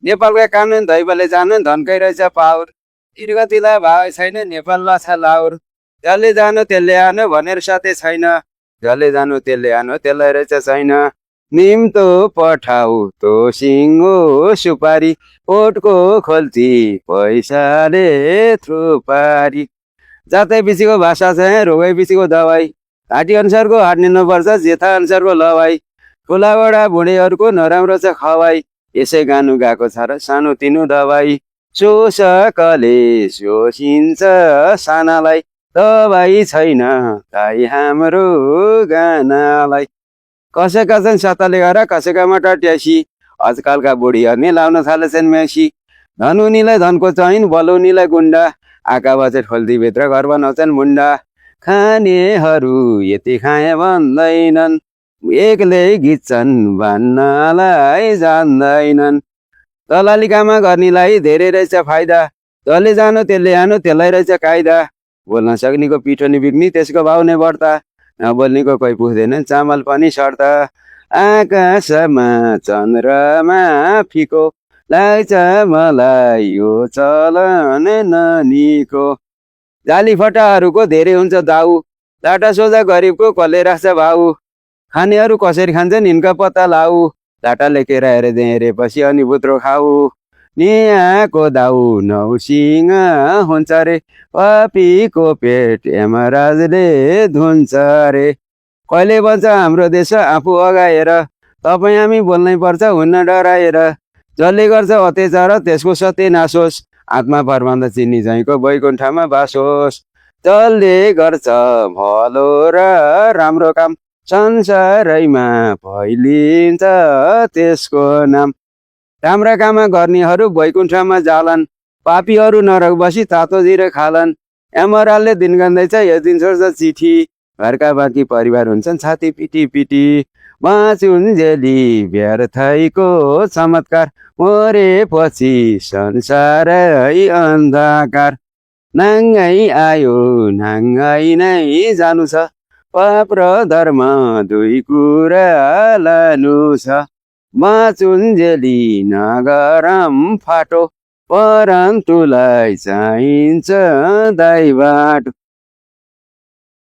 नेपालका कानुन दैवले जानुन् धनकै रहेछ पावर। तिर्गतिलाई भाव छैन नेपाल लछ लाउर। जसले जानु त्यसले आनु भनेर साथै छैन। जसले जानु त्यसले आनु त्यसलाई रहेछ छैन। निम्तो पठाउ तो सिङ्गो सुपारी ओटको खोल्ची पैसाले थ्रुपारी। जातै बिचीको भाषा छ रोगै बिचीको दबाई। घाँटी अनुसारको हाट्नुपर्छ जेठा अनुसारको लवाई। ठुलाबडा बुढेहरूको नराम्रो छ खवाई। यसै गानु गएको छ र सानो तिनो दबाई। शोषकले शोषिन्छ सानालाई दबाई छैन ताई हाम्रो गानालाई। कसैका छन् सत्ताले गर कसैका मटर ट्यासी। आजकलका बुढीहरूले लाउन थालेछन् म्यासी। धनुनीलाई धनको चैन बलौनीलाई गुन्डा। आँखा बचेट खोल्तीभित्र घर बनाउँछन् मुन्डा। खानेहरू यति खाए भन्दैनन् एक्लै गिच्छन् भन्नलाई जान्दैनन्। दलाली काम गर्नेलाई धेरै रहेछ फाइदा। जसले जानु त्यसले आनु त्यसलाई रहेछ कायदा। बोल्न सक्नेको पिठो नि बिग्नी त्यसको भाउ नै बढ्ता। नबोल्नेको कोही पुग्दैन चामल पनि सर्ता। आकाशमा चन्द्रमा फिको लाग्छ मलाई यो चलन ननिको। जाली फटाहरूको धेरै हुन्छ दाउ। लाटा सोझा गरिबको कसले राख्छ भाउ। खानेहरू कसरी खान्छन् यिनका पत्ता लाउ। लाटा लेखेर हेरेपछि अनि बुत्रो खाऊ। नियाको दाउ नौसिङ हुन्छ रे पापीको पेट यमराजले धुन्छ रे। कहिले भन्छ हाम्रो देश आफू अगाएर तपाईँ हामी बोल्नै पर्छ हुन्न डराएर। जसले गर्छ अत्याचार त्यसको सत्य नासोस् आत्मा फर्माउँदा चिनी झैँको बैकुण्ठमा बास होस्। जसले गर्छ भलो र राम्रो काम संसारैमा फैलिन्छ त्यसको नाम। राम्रा काम गर्नेहरू वैकुण्ठमा जालान् पापीहरू नरक बसी तातो जिरे खालान्। यमराजले दिन गन्दैछ यो दिन छोड्छ चिठी घरका बाँकी परिवार हुन्छन् छाती पिटी पिटी। बाँचुन्जेली व्यर्थैको चमत्कार मरेपछि संसारै अन्धकार। नाङ्गै आयो नाङ्गै नै जानु छ पाप र धर्म दुई कुरा लानु छ। बाँचुन्जेली नगरम फाटो परन्तुलाई चाहिन्छ दाइ बाटो।